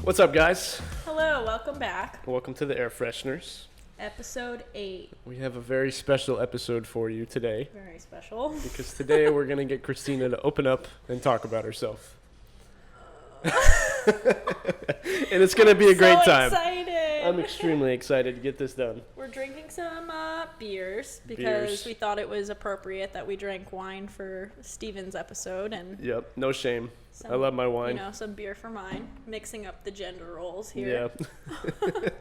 What's up, guys? Hello, welcome back. Welcome to the TheAirFresheners. Episode 8. We have a very special episode for you today. Very special. Because today we're going to get Kristina to open up and talk about herself. And it's going to be a great time. Excited. I'm extremely excited to get this done. We're drinking some beers because we thought it was appropriate that we drank wine for Steven's episode. And yep, no shame. I love my wine. You know, some beer for mine. Mixing up the gender roles here. Yeah.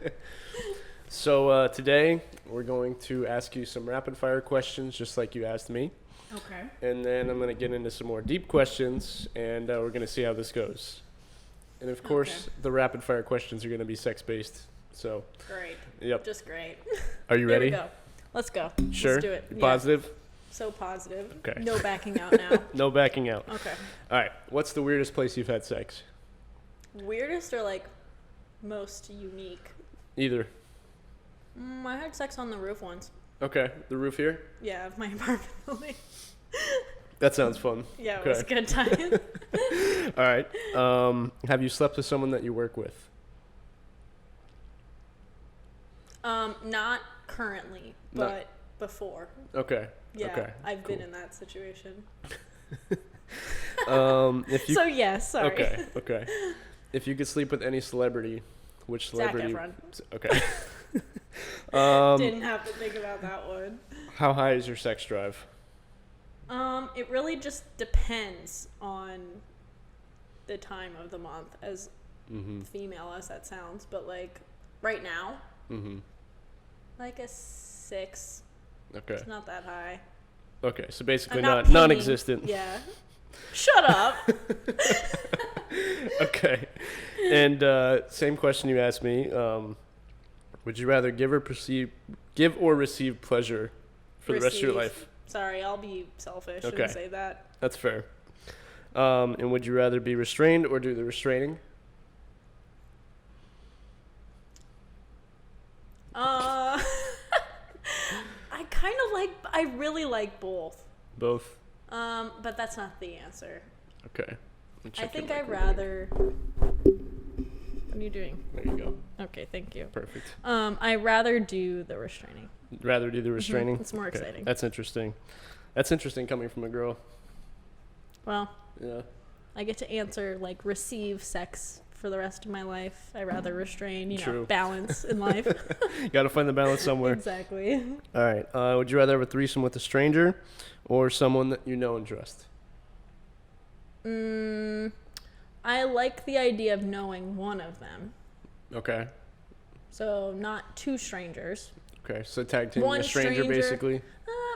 So today we're going to ask you some rapid fire questions just like you asked me. Okay. And then I'm going to get into some more deep questions and we're going to see how this goes. And of course, the rapid fire questions are going to be sex based. So great. Yep. Just great. Are you ready? Here we go. Let's go. Sure. Let's do it. You're positive? Yeah. So positive. Okay. No backing out now. No backing out. Okay. All right. What's the weirdest place you've had sex? Weirdest or like most unique? Either. I had sex on the roof once. Okay. The roof here? Yeah, of my apartment building. That sounds fun. Yeah, it was a good time. All right. Have you slept with someone that you work with? Not currently, but before. Okay. Yeah, okay. I've been in that situation. If you, so yes, sorry. Okay. Okay. If you could sleep with any celebrity, which celebrity? Zac Okay. Didn't have to think about that one. How high is your sex drive? It really just depends on the time of the month, as female as that sounds. But like right now, like a 6. Okay. It's not that high. Okay, so basically not non-existent. Yeah. Shut up. Okay. And same question you asked me. Would you rather give or receive pleasure for the rest of your life? Sorry, I'll be selfish and say that. That's fair. And would you rather be restrained or do the restraining? I really like both. Both? But that's not the answer. Okay. I think I'd rather... What are you doing? There you go. Okay, thank you. Perfect. I'd rather do the restraining. Rather do the restraining? It's more exciting. That's interesting. That's interesting coming from a girl. Well, yeah. I get to answer, like, receive sex for the rest of my life. I rather restrain, True. know, balance in life. You got to find the balance somewhere. Exactly. All right. Would you rather have a threesome with a stranger or someone that you know and trust? I like the idea of knowing one of them. Okay. So not two strangers. Okay, so tag teaming a stranger basically.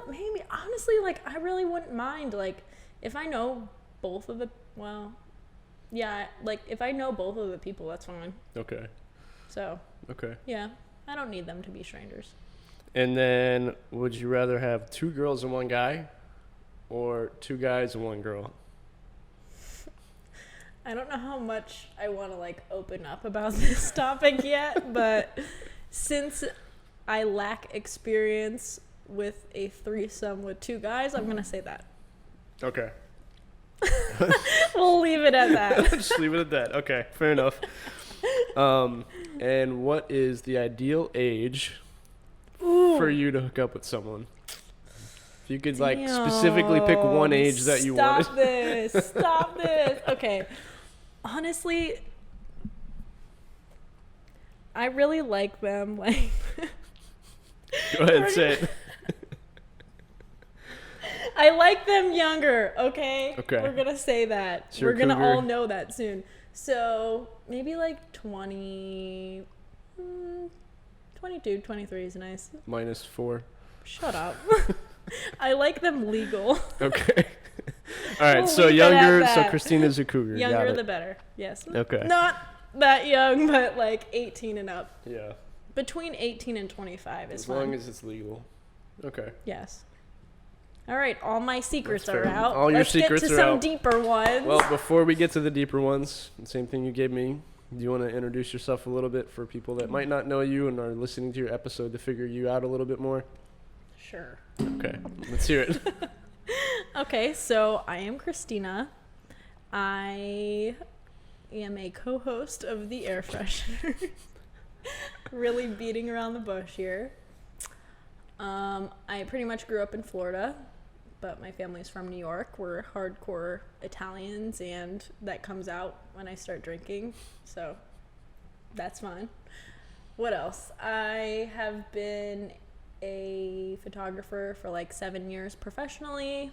Maybe honestly, like I really wouldn't mind. Like if I know both of the if I know both of the people, that's fine. Okay. So. Okay. Yeah, I don't need them to be strangers. And then, would you rather have 2 girls and 1 guy, or 2 guys and 1 girl? I don't know how much I want to like open up about this topic yet, but since I lack experience with a threesome with 2 guys, I'm gonna say that. Okay. We'll leave it at that. Just leave it at that. Okay, fair enough. And what is the ideal age for you to hook up with someone? If you could like specifically pick one age that you wanted. Stop this. Okay. Honestly, I really like them. Like, go ahead, say it. I like them younger, okay? Okay. We're going to say that. So we're going to Cougar. all know that soon. So, maybe like 22, 23 is nice. -4. Shut up. I like them legal. Okay. All right, We'll so leave it at younger, so that. Kristina's a cougar. Got Younger it. the better. Yes. Okay. Not that young, but like 18 and up. Yeah. Between 18 and 25 is As fine. long as it's legal. Okay. Yes. All right, all my secrets That's are fair. out. All your Let's secrets get to are some out. deeper ones. Well, before we get to the deeper ones, same thing you gave me. Do you want to introduce yourself a little bit for people that might not know you and are listening to your episode to figure you out a little bit more? Sure. Okay, let's hear it. Okay, so I am Kristina. I am a co-host of TheAirFresheners. Really beating around the bush here. I pretty much grew up in Florida, but my family's from New York. We're hardcore Italians, and that comes out when I start drinking, so that's fun. What else? I have been a photographer for like 7 years professionally.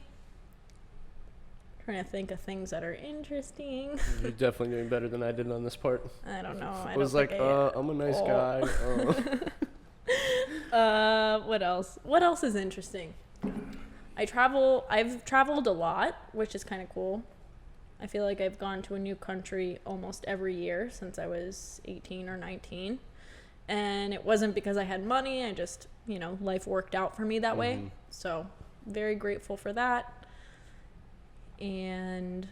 Trying to think of things that are interesting. You're definitely doing better than I did on this part. I don't know. I was like, I'm a nice guy. What else? What else is interesting? I've traveled a lot, which is kind of cool. I feel like I've gone to a new country almost every year since I was 18 or 19. And it wasn't because I had money. I just, life worked out for me that way. So very grateful for that. And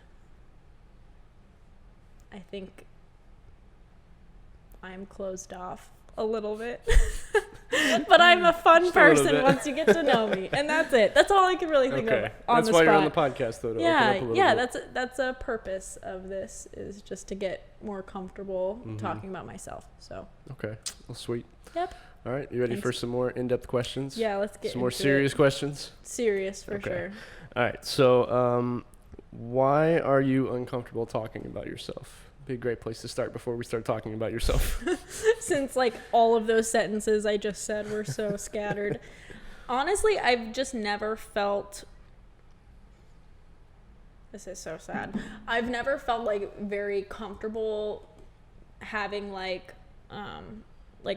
I think I'm closed off a little bit. But I'm a fun person once you get to know me. And that's it. That's all I can really think of on the spot. That's why you're on the podcast, though, to open up a little bit. That's a purpose of this, is just to get more comfortable talking about myself. So. Okay. Well, sweet. Yep. All right. You ready for some more in-depth questions? Yeah, let's get some more serious questions? Serious, for sure. All right. So, why are you uncomfortable talking about yourself? Be a great place to start before we start talking about yourself. Since all of those sentences I just said were so scattered. Honestly, I've just never felt, this is so sad. I've never felt very comfortable having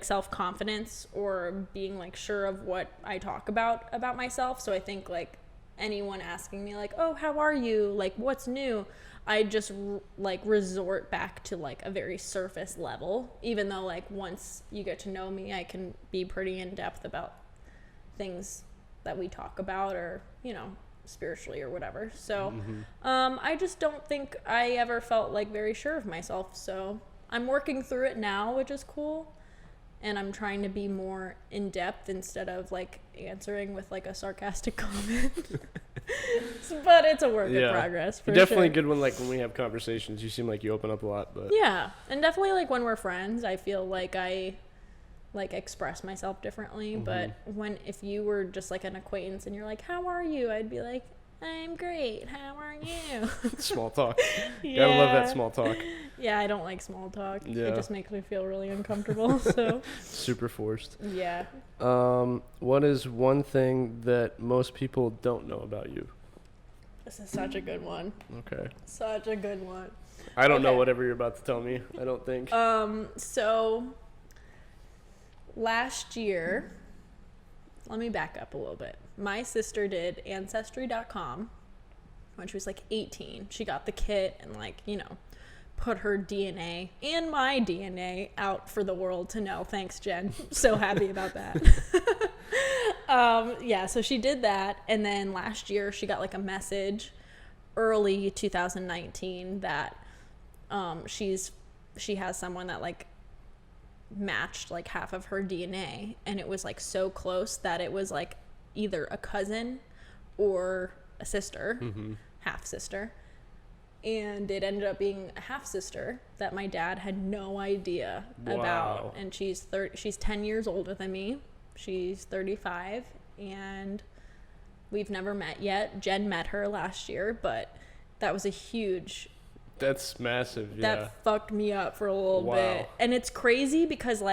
self-confidence or being sure of what I talk about myself. So I think anyone asking me oh, how are you? What's new? I just resort back to a very surface level, even though once you get to know me, I can be pretty in depth about things that we talk about, or spiritually or whatever. So I just don't think I ever felt very sure of myself. So I'm working through it now, which is cool. And I'm trying to be more in depth instead of answering with a sarcastic comment. But it's a work in progress. You're definitely good when we have conversations. You seem like you open up a lot, but yeah, and definitely when we're friends, I feel like I express myself differently. But if you were just an acquaintance and you're how are you? I'd be I'm great. How are you? Small talk. Yeah. Gotta love that small talk. Yeah, I don't like small talk. Yeah. It just makes me feel really uncomfortable. So super forced. Yeah. What is one thing that most people don't know about you? This is such a good one. Okay. Such a good one. I don't know whatever you're about to tell me. I don't think. So last year, let me back up a little bit. My sister did Ancestry.com when she was 18. She got the kit and put her DNA and my DNA out for the world to know. Thanks, Jen. So happy about that. Yeah, so she did that. And then last year she got a message early 2019 that she has someone that matched half of her DNA, and it was so close that it was either a cousin or a sister, half sister, and it ended up being a half sister that my dad had no idea about. And she's 10 years older than me. She's 35, and we've never met yet. Jen met her last year, but that was a huge. That's massive. Yeah. That fucked me up for a little bit. And it's crazy because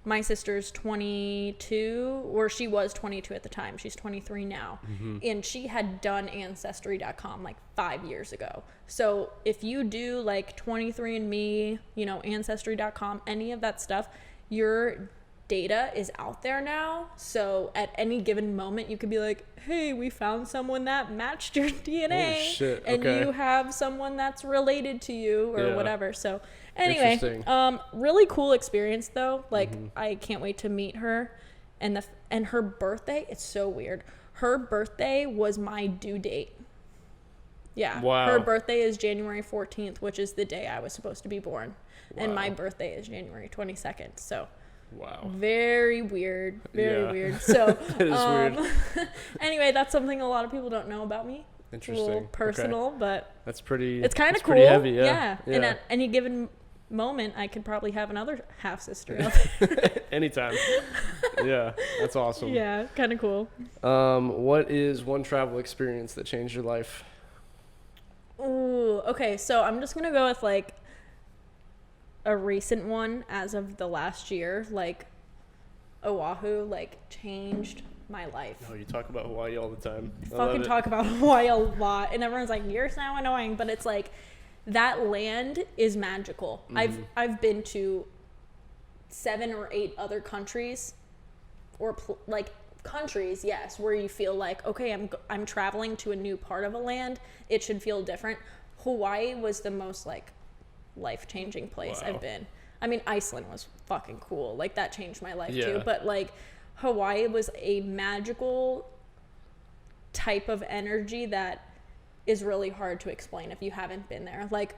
my sister's 22, or she was 22 at the time. She's 23 now. And she had done Ancestry.com 5 years ago. So if you do 23andMe, Ancestry.com, any of that stuff, your data is out there now. So at any given moment, you could be hey, we found someone that matched your DNA. Oh, shit. And you have someone that's related to you or whatever. So anyway, really cool experience though. I can't wait to meet her. And her birthday, it's so weird. Her birthday was my due date. Yeah. Wow. Her birthday is January 14th, which is the day I was supposed to be born. Wow. And my birthday is January 22nd. So wow. Very weird. Very weird. So it is weird. Anyway, that's something a lot of people don't know about me. Interesting. A little personal, but that's pretty. It's kind of cool. Pretty heavy, yeah. And at any given moment, I could probably have another half sister out there. Anytime. Yeah, that's awesome. Yeah, kind of cool. What is one travel experience that changed your life? Ooh, okay. So I'm just gonna go with like a recent one as of the last year. Like Oahu, like changed my life. Oh, you talk about Hawaii all the time. Fucking talk about Hawaii a lot, and everyone's like, "You're so annoying," but it's like that land is magical. I've been to 7 or 8 other countries, or like countries, yes, where you feel like, okay, I'm traveling to a new part of a land. It should feel different. Hawaii was the most like life-changing place I've been. I mean, Iceland was fucking cool. Like that changed my life too. But like Hawaii was a magical type of energy that is really hard to explain if you haven't been there. Like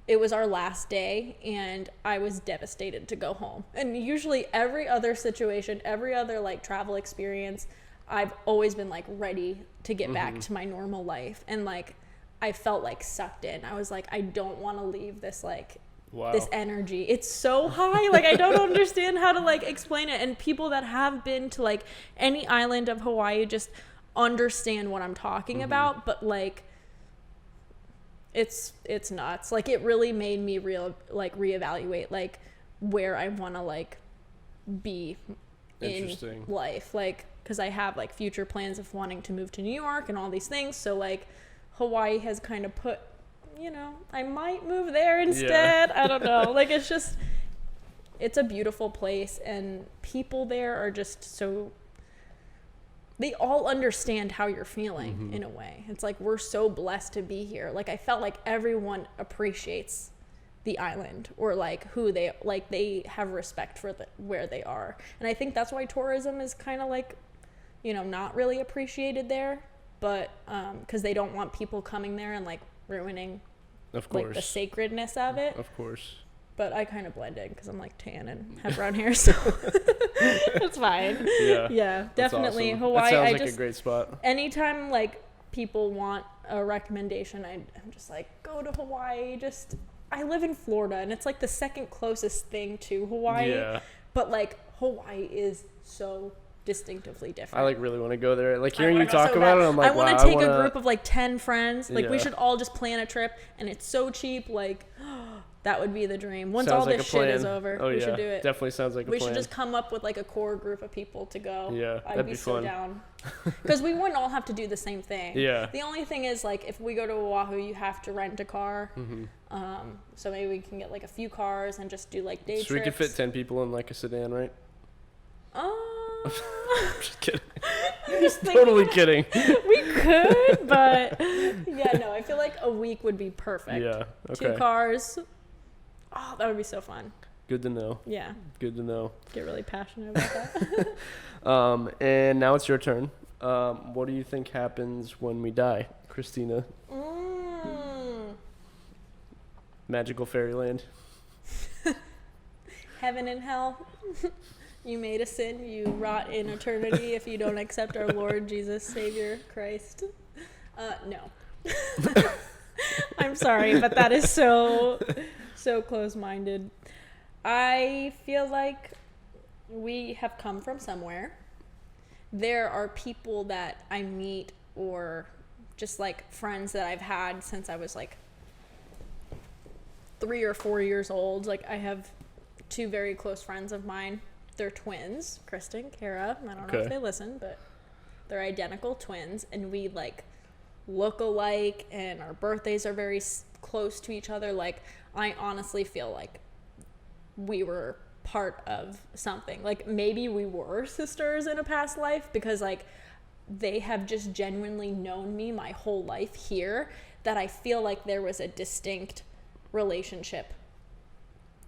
it was our last day and I was devastated to go home. And usually every other situation, every other like travel experience, I've always been like ready to get back to my normal life. And like I felt like sucked in. I was like, I don't want to leave this like this energy. It's so high. Like I don't understand how to like explain it. And people that have been to like any island of Hawaii just understand what I'm talking about. But like it's nuts. Like it really made me reevaluate like where I want to like be in life. Like because I have like future plans of wanting to move to New York and all these things. So like Hawaii has kind of put, you know, I might move there instead. I don't know. Like it's a beautiful place and people there are just so, they all understand how you're feeling in a way. It's like we're so blessed to be here. Like I felt like everyone appreciates the island or like who they have respect for where they are. And I think that's why tourism is kind of like, you know, not really appreciated there, but because they don't want people coming there and like ruining like the sacredness of it. Of course. But I kind of blend in because I'm like tan and have brown hair, so it's fine. Yeah, definitely awesome. Hawaii. That sounds like a great spot. Anytime like people want a recommendation, I'm just like, go to Hawaii. I live in Florida and it's like the second closest thing to Hawaii. Yeah. But like Hawaii is so distinctively different. I like really want to go there. Like hearing you talk about it, I'm like, I want to take a group of like 10 friends. Like we should all just plan a trip and it's so cheap. Like that would be the dream. Once all this shit is over, we should do it. Definitely sounds like a plan. We should just come up with like a core group of people to go. Yeah, I'd be so down. Because we wouldn't all have to do the same thing. Yeah. The only thing is like if we go to Oahu, you have to rent a car. So maybe we can get like a few cars and just do like day trips. So we could fit 10 people in like a sedan, right? I'm just kidding. I'm just totally kidding. We could, but yeah, no, I feel like a week would be perfect. Yeah. Okay. 2 cars. Oh, that would be so fun. Good to know. Yeah. Good to know. Get really passionate about that. And now it's your turn. What do you think happens when we die, Kristina? Magical fairyland. Heaven and hell. You made a sin, you rot in eternity if you don't accept our Lord Jesus Savior Christ. No. I'm sorry, but that is so close-minded. I feel like we have come from somewhere. There are people that I meet or just like friends that I've had since I was like 3 or 4 years old. Like I have 2 very close friends of mine. They're twins, Kristen, Kara. I don't know if they listen, but they're identical twins, and we like look alike, and our birthdays are very close to each other. Like I honestly feel like we were part of something. Like maybe we were sisters in a past life because like they have just genuinely known me my whole life here, that I feel like there was a distinct relationship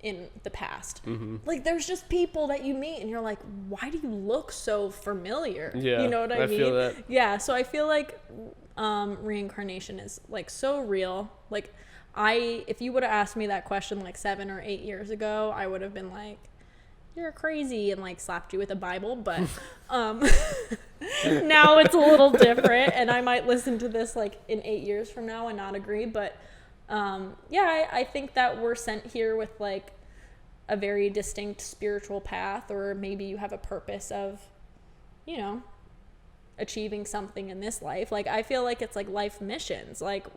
in the past. Like there's just people that you meet and you're like, why do you look so familiar? Yeah, you know what I mean? feel that. Yeah, so I feel like reincarnation is like so real. Like if you would have asked me that question like 7 or 8 years ago, I would have been like, you're crazy, and like slapped you with a Bible, but now it's a little different, and I might listen to this like in 8 years from now and not agree, but yeah, I think that we're sent here with like a very distinct spiritual path, or maybe you have a purpose of, you know, achieving something in this life. Like, I feel like it's like life missions. Like,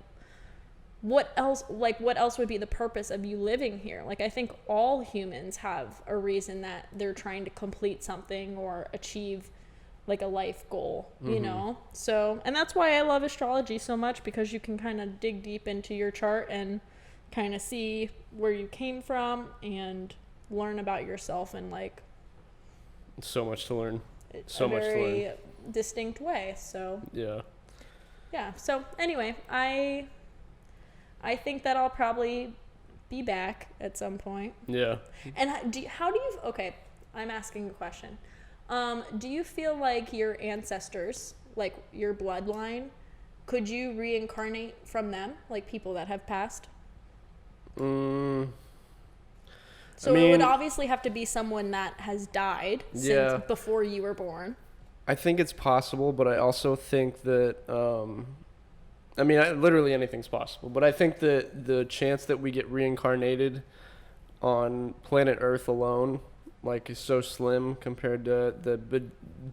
what else would be the purpose of you living here? Like, I think all humans have a reason that they're trying to complete something or achieve like a life goal, you know? So, and that's why I love astrology so much, because you can kind of dig deep into your chart and kind of see where you came from and learn about yourself in like so much to learn. So much to learn. Very distinct way. So yeah. So anyway, I think that I'll probably be back at some point. Yeah. And how do you? Okay, I'm asking a question. Do you feel like your ancestors, like your bloodline, could you reincarnate from them, like people that have passed? So it would obviously have to be someone that has died since before you were born. I think it's possible, but I also think that, literally anything's possible, but I think that the chance that we get reincarnated on planet Earth alone, like, is so slim compared to the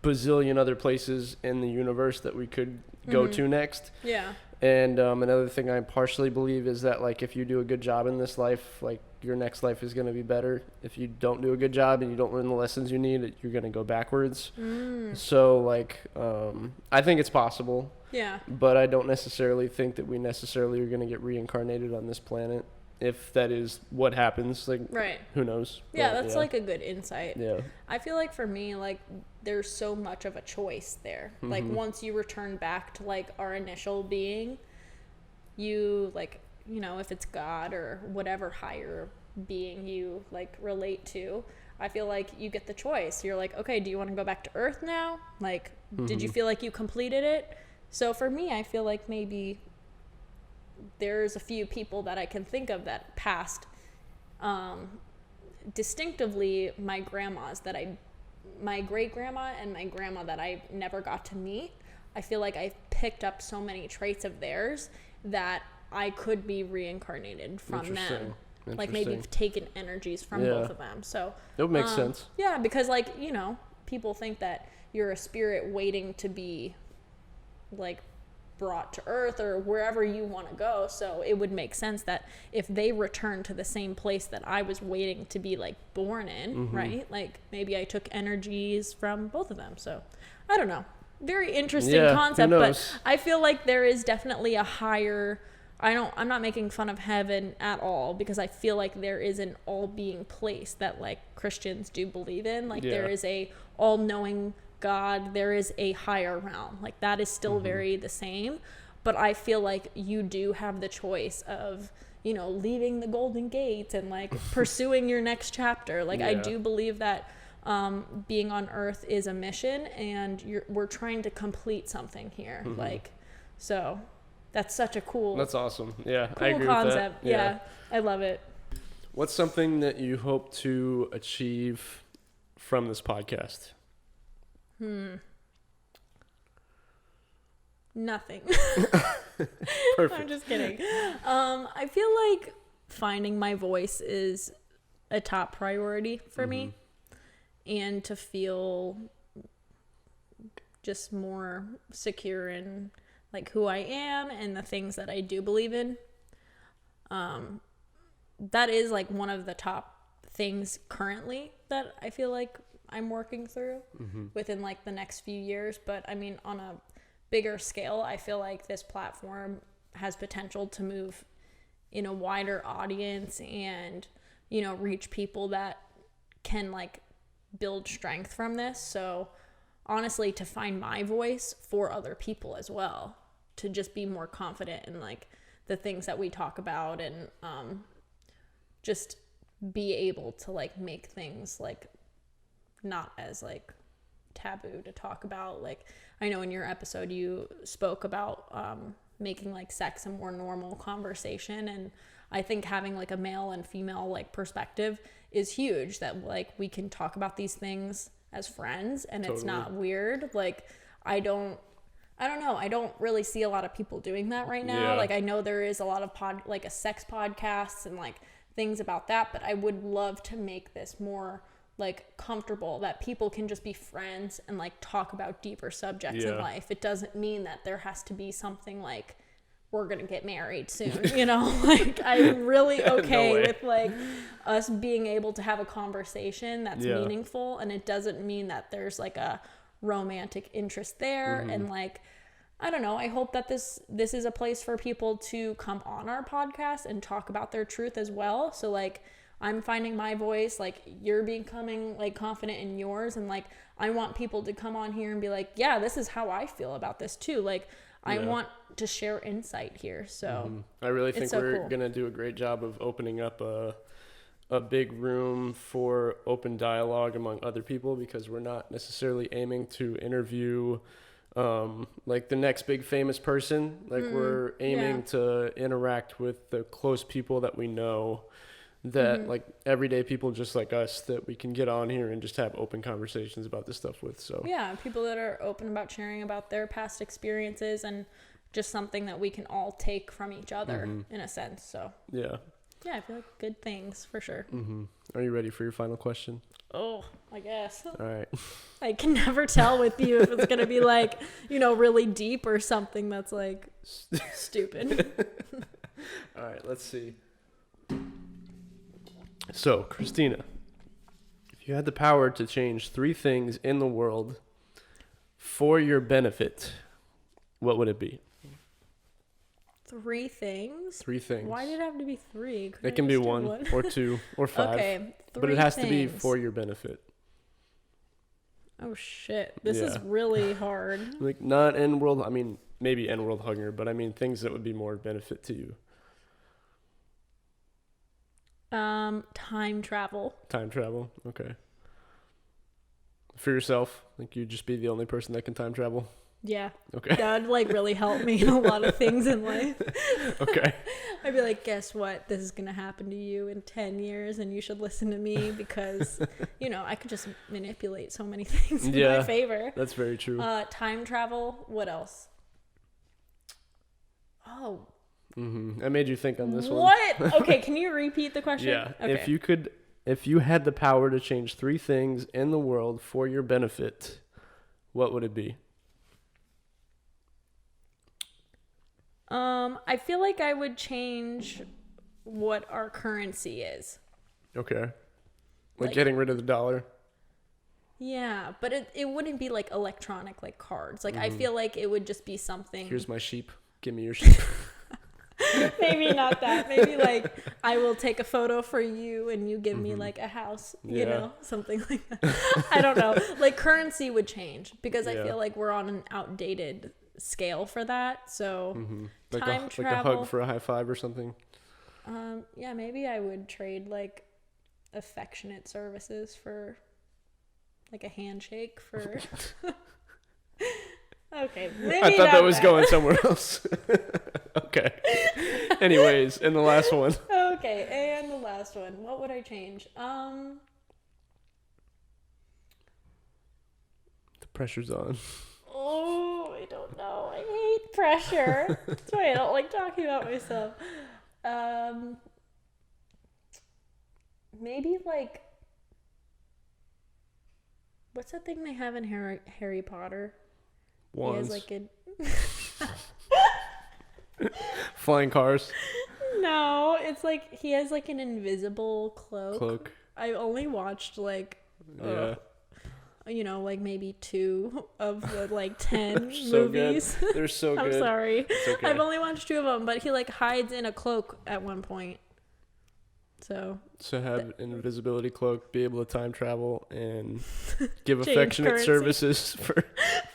bazillion other places in the universe that we could go to next. Yeah. And another thing I partially believe is that, like, if you do a good job in this life, like, your next life is going to be better. If you don't do a good job and you don't learn the lessons you need, you're going to go backwards. So, like, I think it's possible. Yeah. But I don't necessarily think that we necessarily are going to get reincarnated on this planet. If that is what happens, like, right. Who knows? Yeah, that's like a good insight. Yeah. I feel like for me, like, there's so much of a choice there. Like, once you return back to, like, our initial being, you, like, you know, if it's God or whatever higher being you, like, relate to, I feel like you get the choice. You're like, okay, do you want to go back to Earth now? Like, did you feel like you completed it? So for me, I feel like maybe there's a few people that I can think of that passed distinctively my grandmas my great grandma and my grandma that I never got to meet. I feel like I've picked up so many traits of theirs that I could be reincarnated from them. Like, maybe taken energies from both of them. So it would make sense. Yeah, because, like, you know, people think that you're a spirit waiting to be, like, brought to Earth or wherever you want to go. So it would make sense that if they return to the same place that I was waiting to be, like, born in, right? Like, maybe I took energies from both of them. So I don't know. Very interesting concept, but I feel like there is definitely a higher, I'm not making fun of heaven at all, because I feel like there is an all-being place that, like, Christians do believe in. Like, there is a all-knowing God, there is a higher realm. Like, that is still very the same, but I feel like you do have the choice of, you know, leaving the Golden Gate and, like, pursuing your next chapter. Like, I do believe that being on Earth is a mission, and we're trying to complete something here. Like, so that's such a cool, that's awesome. Yeah, cool I agree concept. with that. Yeah, I love it. What's something that you hope to achieve from this podcast? Nothing. Perfect. I'm just kidding. I feel like finding my voice is a top priority for me, and to feel just more secure in, like, who I am and the things that I do believe in. That is, like, one of the top things currently that I feel like I'm working through within, like, the next few years. But I mean, on a bigger scale, I feel like this platform has potential to move in a wider audience and, you know, reach people that can, like, build strength from this. So honestly, to find my voice for other people as well, to just be more confident in, like, the things that we talk about, and just be able to, like, make things, like, not as, like, taboo to talk about. Like, I know in your episode you spoke about making, like, sex a more normal conversation, and I think having like a male and female like perspective is huge, that like we can talk about these things as friends and it's not weird. Like I don't know. I don't really see a lot of people doing that right now. Like I know there is a lot of like a sex podcasts and like things about that, but I would love to make this more like comfortable, that people can just be friends and like talk about deeper subjects in life. It doesn't mean that there has to be something like we're gonna get married soon, you know. Like I'm really okay with like us being able to have a conversation that's meaningful, and it doesn't mean that there's like a romantic interest there. And like I don't know, I hope that this is a place for people to come on our podcast and talk about their truth as well. So like I'm finding my voice, like you're becoming like confident in yours, and like I want people to come on here and be like, yeah, this is how I feel about this too. Like I want to share insight here. So I really think we're gonna do a great job of opening up a big room for open dialogue among other people, because we're not necessarily aiming to interview like the next big famous person. Like we're aiming to interact with the close people that we know, that like everyday people just like us, that we can get on here and just have open conversations about this stuff with. So yeah, people that are open about sharing about their past experiences, and just something that we can all take from each other in a sense. So yeah, I feel like good things for sure. Are you ready for your final question? Oh, I guess. All right. I can never tell with you if it's gonna be like, you know, really deep or something that's like stupid. All right, let's see. So, Kristina, if you had the power to change 3 things in the world for your benefit, what would it be? 3 things? 3 things. Why did it have to be 3? Couldn't it can be 1 or 2 or 5. Okay, 3 but it has things. to be for your benefit. Oh shit, this is really hard. Like not end world, I mean maybe end world hunger, but I mean things that would be more benefit to you. Time travel. Time travel, okay. For yourself, like you'd just be the only person that can time travel? Yeah. Okay. That would like really help me in a lot of things in life. Okay. I'd be like, guess what? This is going to happen to you in 10 years and you should listen to me, because, you know, I could just manipulate so many things in my favor. That's very true. Time travel. What else? Oh. I made you think on this one. What? Okay, can you repeat the question? Yeah. Okay. If you had the power to change 3 things in the world for your benefit, what would it be? I feel like I would change what our currency is. Okay. Like getting rid of the dollar? Yeah, but it wouldn't be like electronic, like cards. Like I feel like it would just be something. Here's my sheep. Give me your sheep. Maybe not that. Maybe like I will take a photo for you and you give me like a house, you know, something like that. I don't know. Like currency would change, because I feel like we're on an outdated scale for that. So like time travel, like a hug for a high five or something. Yeah, maybe I would trade like affectionate services for like a handshake for. Okay, maybe I thought that was going somewhere else. Okay. Anyways, and the last one. Okay, and the last one. What would I change? The pressure's on. Oh, I don't know. I hate pressure. That's why I don't like talking about myself. Maybe like, what's that thing they have in Harry Potter? Wands. He has like a flying cars. No, it's like he has like an invisible cloak. I only watched like you know, like maybe 2 of the like 10 so movies. Good. They're so good. I'm sorry. It's okay. I've only watched 2 of them, but he like hides in a cloak at one point. So have an invisibility cloak, be able to time travel, and give change affectionate currency. Services for.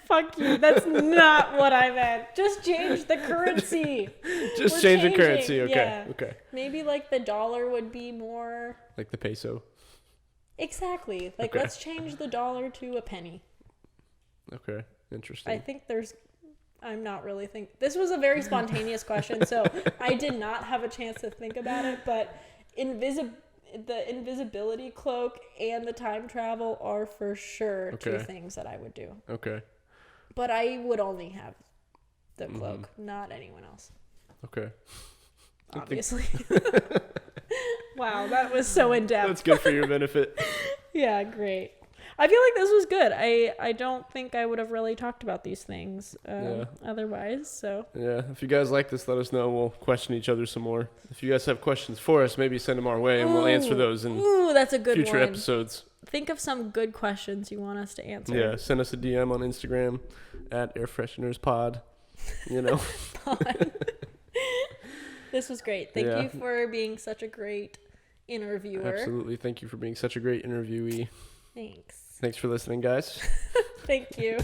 Fuck you. That's not what I meant. Just change the currency. Just change the currency. Okay. Yeah. Okay. Maybe like the dollar would be more. Like the peso. Exactly. Like let's change the dollar to a penny. Okay. Interesting. I think there's I'm not really this was a very spontaneous question, so I did not have a chance to think about it, but the invisibility cloak and the time travel are for sure two things that I would do. Okay. But I would only have the cloak, not anyone else. Okay. Obviously. Wow, that was so in-depth. That's good for your benefit. Yeah, great. I feel like this was good. I don't think I would have really talked about these things otherwise. So yeah, if you guys like this, let us know. We'll question each other some more. If you guys have questions for us, maybe send them our way, and we'll answer those in that's a good future one. episodes. Think of some good questions you want us to answer. Yeah, send us a DM on Instagram at TheAirFresheners pod. You know. This was great. Thank you for being such a great interviewer. Absolutely. Thank you for being such a great interviewee. Thanks. Thanks for listening, guys. Thank you.